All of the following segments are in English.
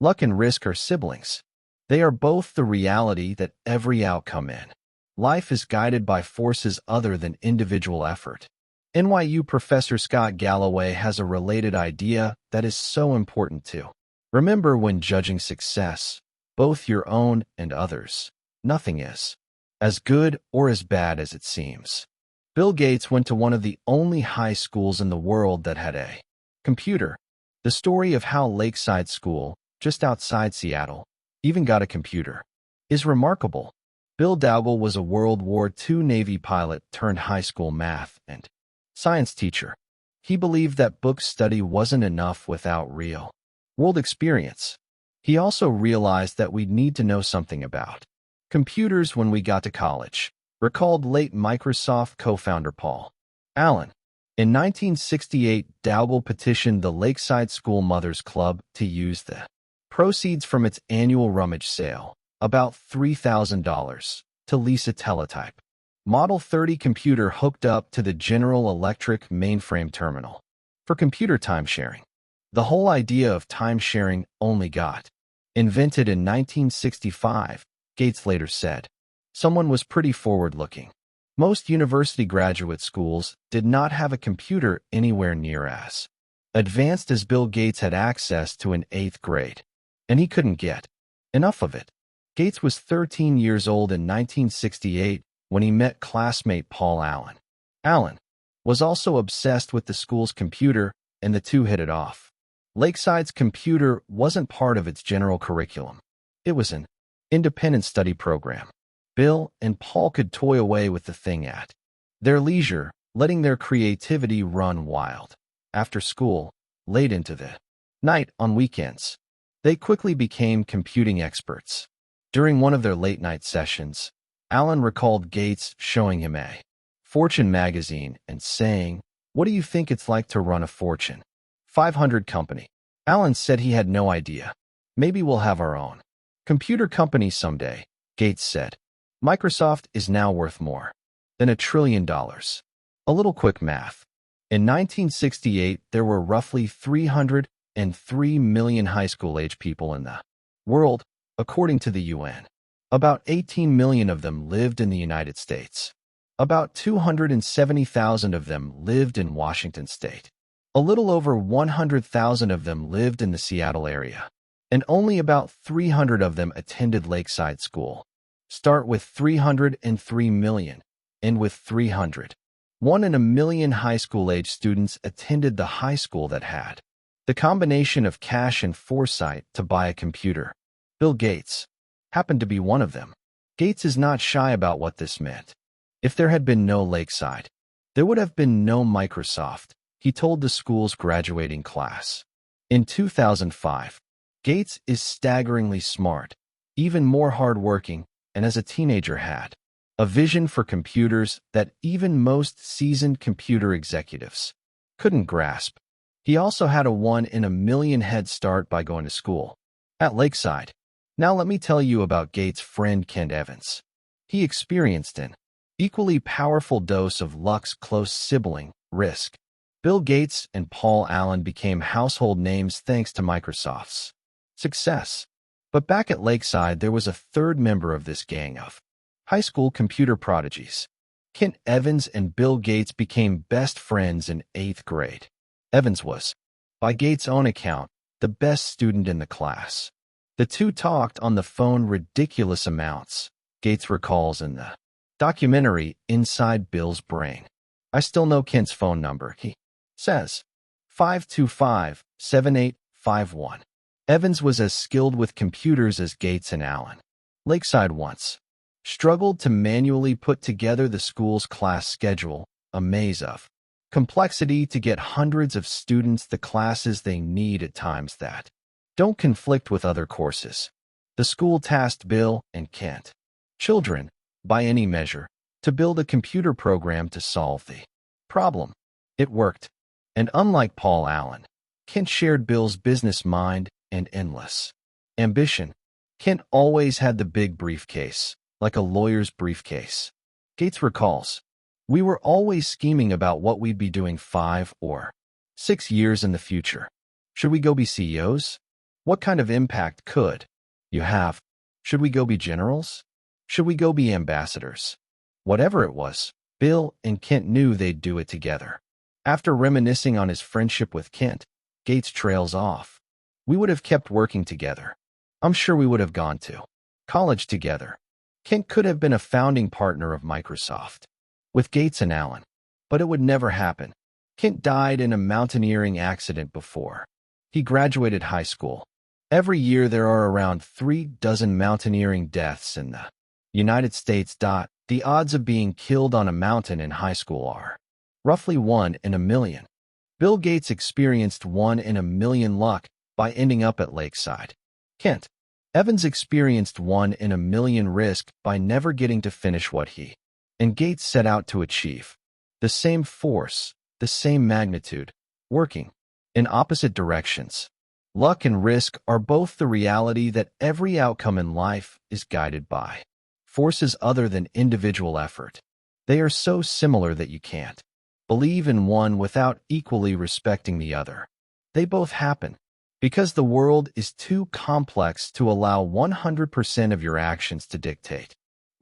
Luck and risk are siblings. They are both the reality that every outcome in life is guided by forces other than individual effort. NYU professor Scott Galloway has a related idea that is so important too. Remember, when judging success, both your own and others, nothing is as good or as bad as it seems. Bill Gates went to one of the only high schools in the world that had a computer. The story of how Lakeside School, just outside Seattle, even got a computer is remarkable. Bill Dowell was a World War II Navy pilot turned high school math and science teacher. He believed that book study wasn't enough without real world experience. He also realized that we'd need to know something about computers when we got to college, recalled late Microsoft co-founder Paul Allen. In 1968, Dowell petitioned the Lakeside School Mothers Club to use the proceeds from its annual rummage sale, about $3,000, to lease a teletype Model 30 computer hooked up to the General Electric mainframe terminal for computer time-sharing. The whole idea of time-sharing only got invented in 1965, Gates later said. Someone was pretty forward-looking. Most university graduate schools did not have a computer anywhere near as advanced as Bill Gates had access to in 8th grade, and he couldn't get enough of it. Gates was 13 years old in 1968 when he met classmate Paul Allen. Allen was also obsessed with the school's computer, and the two hit it off. Lakeside's computer wasn't part of its general curriculum. It was an independent study program. Bill and Paul could toy away with the thing at their leisure, letting their creativity run wild. After school, late into the night on weekends, they quickly became computing experts. During one of their late-night sessions, Allen recalled Gates showing him a Fortune magazine and saying, "What do you think it's like to run a Fortune 500 company?" Allen said he had no idea. "Maybe we'll have our own computer company someday," Gates said. "Microsoft is now worth more than $1 trillion. A little quick math. In 1968, there were roughly 303 million high school-age people in the world, according to the UN. About 18 million of them lived in the United States. About 270,000 of them lived in Washington state. A little over 100,000 of them lived in the Seattle area. And only about 300 of them attended Lakeside School. Start with 303 million, end with 300. 1 in a million high school-age students attended the high school that had the combination of cash and foresight to buy a computer. Bill Gates happened to be one of them. Gates is not shy about what this meant. If there had been no Lakeside, there would have been no Microsoft, he told the school's graduating class. In 2005, Gates is staggeringly smart, even more hardworking, and as a teenager had a vision for computers that even most seasoned computer executives couldn't grasp. He also had a 1 in a million head start by going to school at Lakeside. Now let me tell you about Gates' friend Kent Evans. He experienced an equally powerful dose of luck's close sibling, risk. Bill Gates and Paul Allen became household names thanks to Microsoft's success. But back at Lakeside, there was a third member of this gang of high school computer prodigies. Kent Evans and Bill Gates became best friends in 8th grade. Evans was, by Gates' own account, the best student in the class. The two talked on the phone ridiculous amounts, Gates recalls in the documentary Inside Bill's Brain. "I still know Kent's phone number," he says. 525-7851. Evans was as skilled with computers as Gates and Allen. Lakeside once struggled to manually put together the school's class schedule, a maze of complexity to get hundreds of students the classes they need at times that don't conflict with other courses. The school tasked Bill and Kent, children, by any measure, to build a computer program to solve the problem. It worked. And unlike Paul Allen, Kent shared Bill's business mind and endless ambition. Kent always had the big briefcase, like a lawyer's briefcase. Gates recalls, "We were always scheming about what we'd be doing 5 or 6 years in the future. Should we go be CEOs? What kind of impact could you have? Should we go be generals? Should we go be ambassadors? Whatever it was, Bill and Kent knew they'd do it together. After reminiscing on his friendship with Kent, Gates trails off. We would have kept working together. I'm sure we would have gone to college together. Kent could have been a founding partner of Microsoft with Gates and Allen, but it would never happen. Kent died in a mountaineering accident before he graduated high school. Every year there are around 36 mountaineering deaths in the United States. The odds of being killed on a mountain in high school are roughly 1 in a million. Bill Gates experienced 1 in a million luck by ending up at Lakeside. Kent Evans experienced 1 in a million risk by never getting to finish what he and Gates set out to achieve. The same force, the same magnitude, working in opposite directions. Luck and risk are both the reality that every outcome in life is guided by forces other than individual effort. They are so similar that you can't believe in one without equally respecting the other. They both happen because the world is too complex to allow 100% of your actions to dictate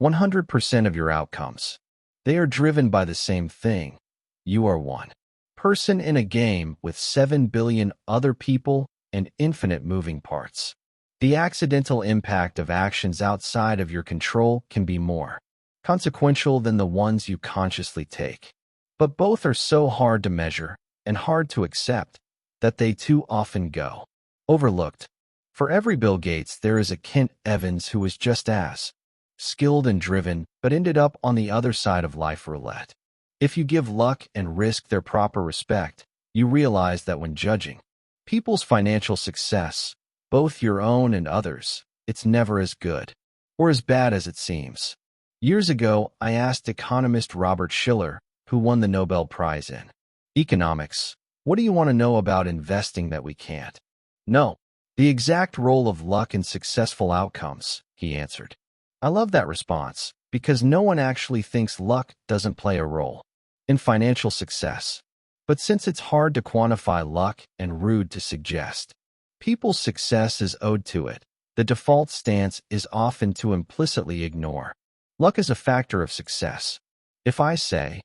100% of your outcomes. They are driven by the same thing. You are one person in a game with 7 billion other people and infinite moving parts. The accidental impact of actions outside of your control can be more consequential than the ones you consciously take. But both are so hard to measure and hard to accept that they too often go overlooked. For every Bill Gates, there is a Kent Evans who was just as skilled and driven, but ended up on the other side of life roulette. If you give luck and risk their proper respect, you realize that when judging people's financial success, both your own and others, it's never as good or as bad as it seems. Years ago, I asked economist Robert Shiller, who won the Nobel Prize in economics, "What do you want to know about investing that we can't know?" "The exact role of luck in successful outcomes," he answered. I love that response because no one actually thinks luck doesn't play a role in financial success. But since it's hard to quantify luck and rude to suggest people's success is owed to it, the default stance is often to implicitly ignore luck as a factor of success. If I say,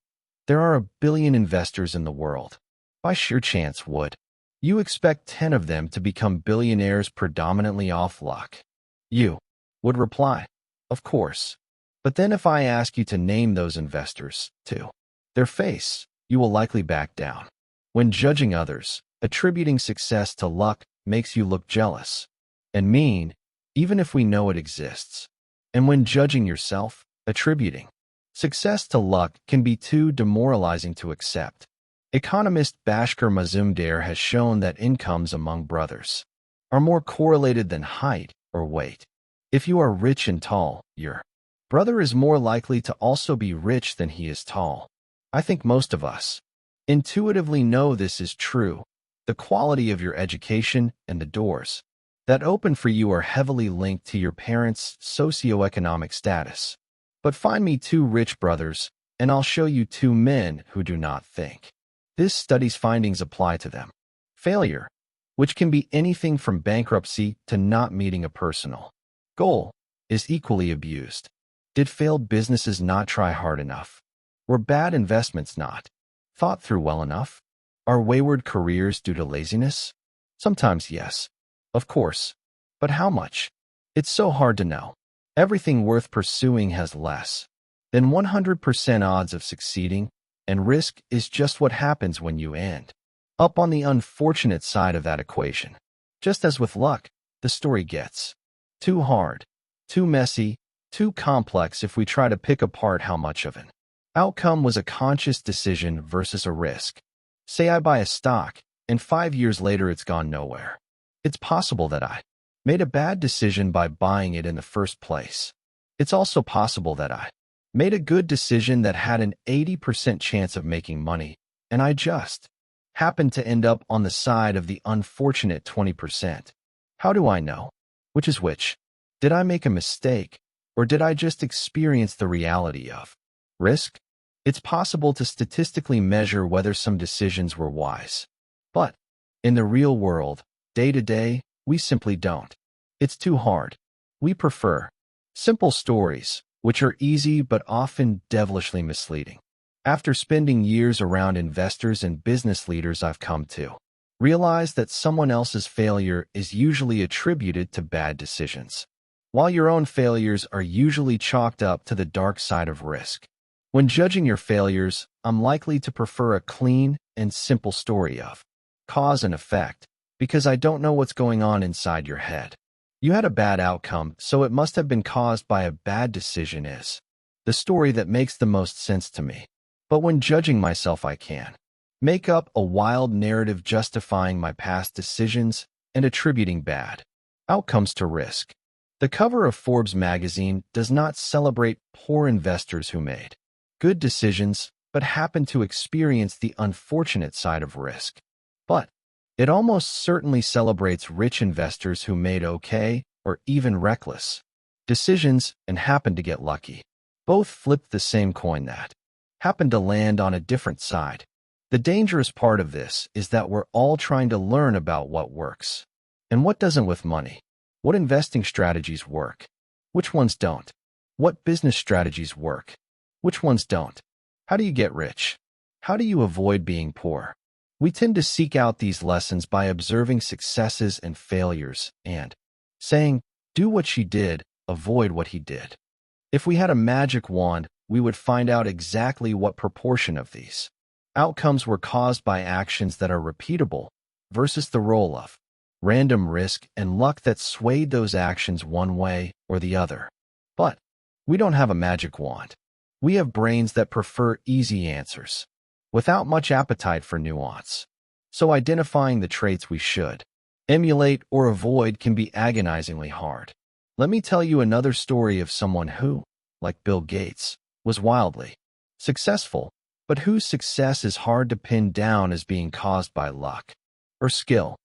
there are 1 billion investors in the world, by sheer chance would you expect 10 of them to become billionaires predominantly off luck? You would reply, of course. But then if I ask you to name those investors, to their face, you will likely back down. When judging others, attributing success to luck makes you look jealous and mean, even if we know it exists. And when judging yourself, attributing success to luck can be too demoralizing to accept. Economist Bhaskar Mazumdar has shown that incomes among brothers are more correlated than height or weight. If you are rich and tall, your brother is more likely to also be rich than he is tall. I think most of us intuitively know this is true. The quality of your education and the doors that open for you are heavily linked to your parents' socioeconomic status. But find me 2 rich brothers, and I'll show you 2 men who do not think this study's findings apply to them. Failure, which can be anything from bankruptcy to not meeting a personal goal, is equally abused. Did failed businesses not try hard enough? Were bad investments not thought through well enough? Are wayward careers due to laziness? Sometimes yes, of course. But how much? It's so hard to know. Everything worth pursuing has less than 100% odds of succeeding, and risk is just what happens when you end up on the unfortunate side of that equation. Just as with luck, the story gets too hard, too messy, too complex if we try to pick apart how much of an outcome was a conscious decision versus a risk. Say I buy a stock, and 5 years later it's gone nowhere. It's possible that I made a bad decision by buying it in the first place. It's also possible that I made a good decision that had an 80% chance of making money, and I just happened to end up on the side of the unfortunate 20%. How do I know which is which? Did I make a mistake, or did I just experience the reality of risk? It's possible to statistically measure whether some decisions were wise. But in the real world, day to day, We simply don't. It's too hard. We prefer simple stories, which are easy but often devilishly misleading. After spending years around investors and business leaders, I've come to realize that someone else's failure is usually attributed to bad decisions, while your own failures are usually chalked up to the dark side of risk. When judging your failures, I'm likely to prefer a clean and simple story of cause and effect, because I don't know what's going on inside your head. You had a bad outcome, so it must have been caused by a bad decision is the story that makes the most sense to me. But when judging myself, I can make up a wild narrative justifying my past decisions and attributing bad outcomes to risk. The cover of Forbes magazine does not celebrate poor investors who made good decisions but happened to experience the unfortunate side of risk. But it almost certainly celebrates rich investors who made okay or even reckless decisions and happened to get lucky. Both flipped the same coin that happened to land on a different side. The dangerous part of this is that we're all trying to learn about what works and what doesn't with money. What investing strategies work? Which ones don't? What business strategies work? Which ones don't? How do you get rich? How do you avoid being poor? We tend to seek out these lessons by observing successes and failures and saying, do what she did, avoid what he did. If we had a magic wand, we would find out exactly what proportion of these outcomes were caused by actions that are repeatable versus the role of random risk and luck that swayed those actions one way or the other. But we don't have a magic wand. We have brains that prefer easy answers, without much appetite for nuance. So identifying the traits we should emulate or avoid can be agonizingly hard. Let me tell you another story of someone who, like Bill Gates, was wildly successful, but whose success is hard to pin down as being caused by luck or skill.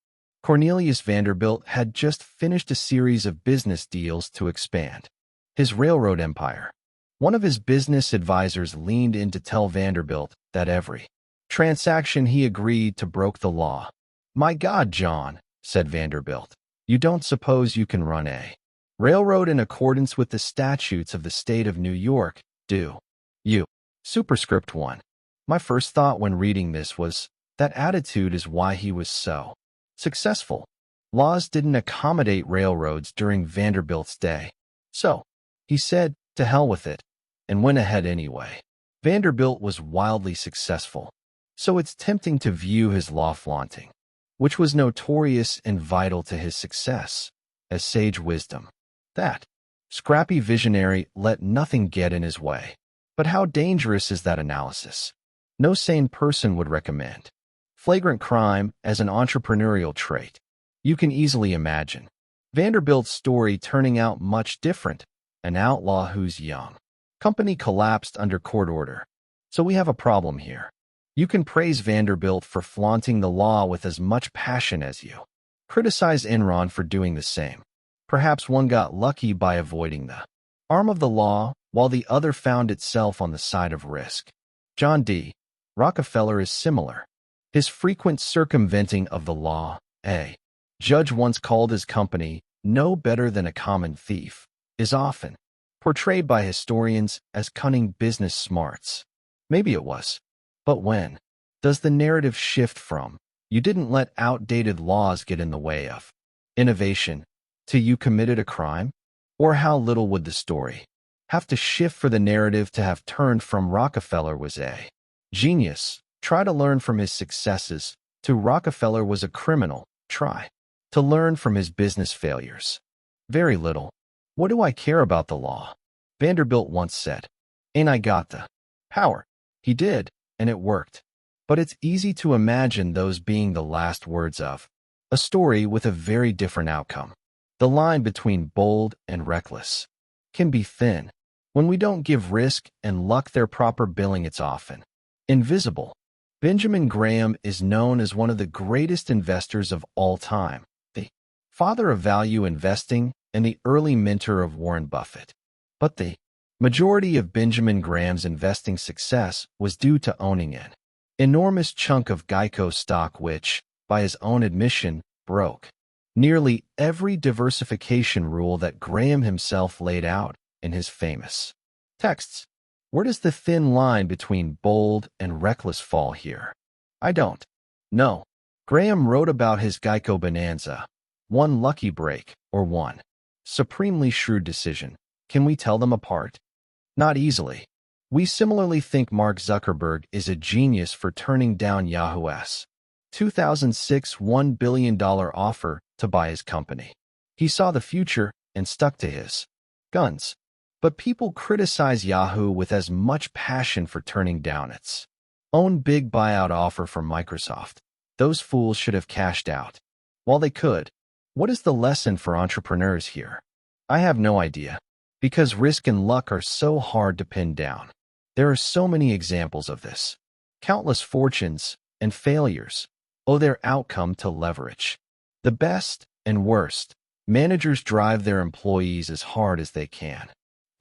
Cornelius Vanderbilt had just finished a series of business deals to expand his railroad empire. One of his business advisors leaned in to tell Vanderbilt that every transaction he agreed to broke the law. "My God, John," said Vanderbilt, "you don't suppose you can run a railroad in accordance with the statutes of the state of New York, do you?" Superscript 1. My first thought when reading this was, that attitude is why he was so successful. Laws didn't accommodate railroads during Vanderbilt's day. So, he said, to hell with it, and went ahead anyway. Vanderbilt was wildly successful, so it's tempting to view his law flaunting, which was notorious and vital to his success, as sage wisdom. That scrappy visionary let nothing get in his way. But how dangerous is that analysis? No sane person would recommend flagrant crime as an entrepreneurial trait. You can easily imagine Vanderbilt's story turning out much different, an outlaw whose young company collapsed under court order. So we have a problem here. You can praise Vanderbilt for flaunting the law with as much passion as you criticize Enron for doing the same. Perhaps one got lucky by avoiding the arm of the law, while the other found itself on the side of risk. John D. Rockefeller is similar. His frequent circumventing of the law, a judge once called his company no better than a common thief, is often portrayed by historians as cunning business smarts. Maybe it was. But when does the narrative shift from, you didn't let outdated laws get in the way of innovation, to you committed a crime? Or how little would the story have to shift for the narrative to have turned from Rockefeller was a genius, try to learn from his successes, to Rockefeller was a criminal, try to learn from his business failures? Very little. What do I care about the law? Vanderbilt once said, "Ain't I got the power?" He did, and it worked. But it's easy to imagine those being the last words of a story with a very different outcome. The line between bold and reckless can be thin. When we don't give risk and luck their proper billing, it's often invisible. Benjamin Graham is known as one of the greatest investors of all time, the father of value investing and the early mentor of Warren Buffett. But the majority of Benjamin Graham's investing success was due to owning an enormous chunk of Geico stock which, by his own admission, broke Nearly every diversification rule that Graham himself laid out in his famous texts. Where does the thin line between bold and reckless fall here? I don't know. Graham wrote about his Geico bonanza. One lucky break, or one supremely shrewd decision. Can we tell them apart? Not easily. We similarly think Mark Zuckerberg is a genius for turning down Yahoo's 2006 $1 billion offer to buy his company. He saw the future and stuck to his guns. But people criticize Yahoo with as much passion for turning down its own big buyout offer from Microsoft. Those fools should have cashed out while they could. What is the lesson for entrepreneurs here? I have no idea, because risk and luck are so hard to pin down. There are so many examples of this. Countless fortunes and failures owe their outcome to leverage. The best and worst managers drive their employees as hard as they can.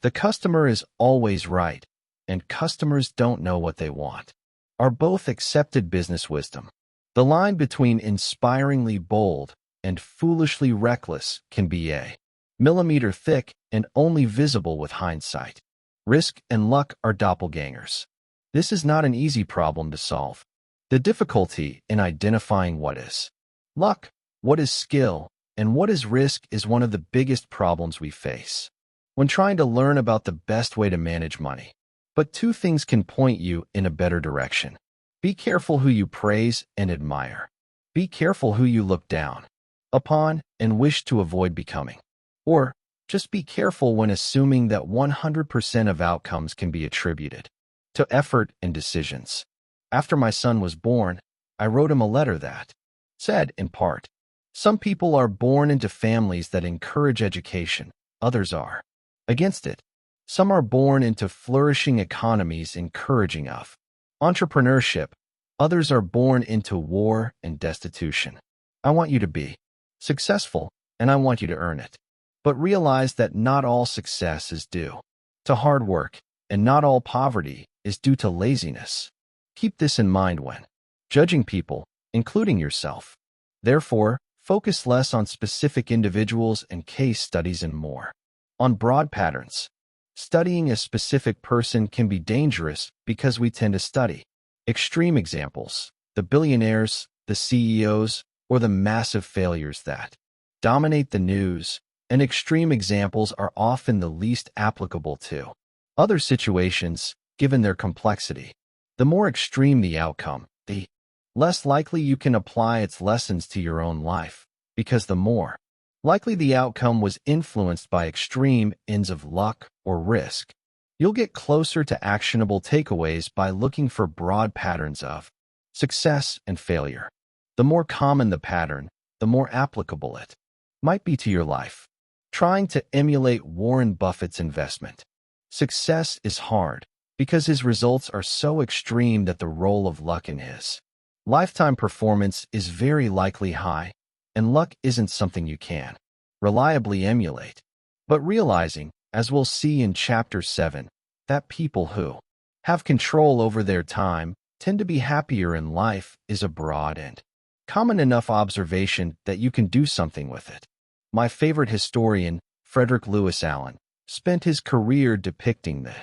The customer is always right, and customers don't know what they want, are both accepted business wisdom. The line between inspiringly bold and foolishly reckless can be a millimeter thick and only visible with hindsight. Risk and luck are doppelgangers. This is not an easy problem to solve. The difficulty in identifying what is luck, what is skill, and what is risk is one of the biggest problems we face when trying to learn about the best way to manage money. But two things can point you in a better direction. Be careful who you praise and admire. Be careful who you look down upon and wish to avoid becoming. Or just be careful when assuming that 100% of outcomes can be attributed to effort and decisions. After my son was born, I wrote him a letter that said, in part, some people are born into families that encourage education, others are against it. Some are born into flourishing economies encouraging of entrepreneurship, others are born into war and destitution. I want you to be successful, and I want you to earn it. But realize that not all success is due to hard work, and not all poverty is due to laziness. Keep this in mind when judging people, including yourself. Therefore, focus less on specific individuals and case studies and more on broad patterns. Studying a specific person can be dangerous because we tend to study extreme examples, the billionaires, the CEOs, or the massive failures that dominate the news, and extreme examples are often the least applicable to other situations, given their complexity. The more extreme the outcome, the less likely you can apply its lessons to your own life, because the more likely the outcome was influenced by extreme ends of luck or risk. You'll get closer to actionable takeaways by looking for broad patterns of success and failure. The more common the pattern, the more applicable it might be to your life. Trying to emulate Warren Buffett's investment success is hard because his results are so extreme that the role of luck in his lifetime performance is very likely high, and luck isn't something you can reliably emulate. But realizing, as we'll see in Chapter 7, that people who have control over their time tend to be happier in life is a broad and common enough observation that you can do something with it. My favorite historian, Frederick Lewis Allen, spent his career depicting the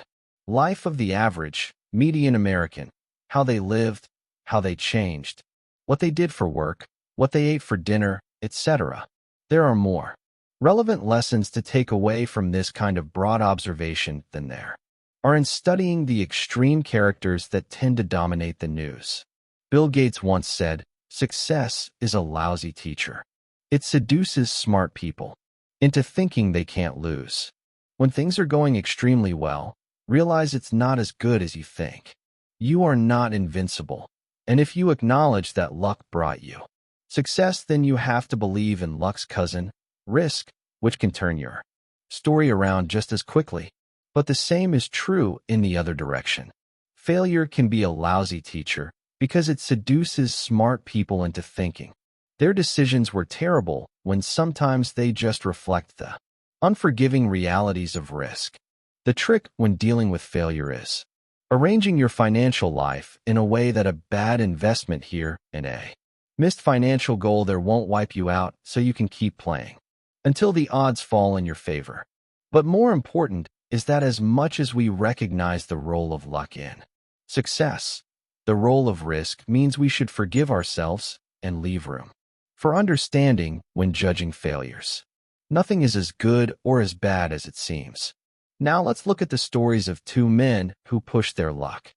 life of the average, median American, how they lived, how they changed, what they did for work, what they ate for dinner, etc. There are more relevant lessons to take away from this kind of broad observation than there are in studying the extreme characters that tend to dominate the news. Bill Gates once said, "Success is a lousy teacher. It seduces smart people into thinking they can't lose. When things are going extremely well, realize it's not as good as you think. You are not invincible. And if you acknowledge that luck brought you success, then you have to believe in luck's cousin, risk, which can turn your story around just as quickly. But the same is true in the other direction. Failure can be a lousy teacher because it seduces smart people into thinking their decisions were terrible when sometimes they just reflect the unforgiving realities of risk. The trick when dealing with failure is arranging your financial life in a way that a bad investment here and a Missed financial goal there won't wipe you out, so you can keep playing until the odds fall in your favor. But more important is that as much as we recognize the role of luck in success, the role of risk means we should forgive ourselves and leave room for understanding when judging failures. Nothing is as good or as bad as it seems. Now let's look at the stories of two men who pushed their luck.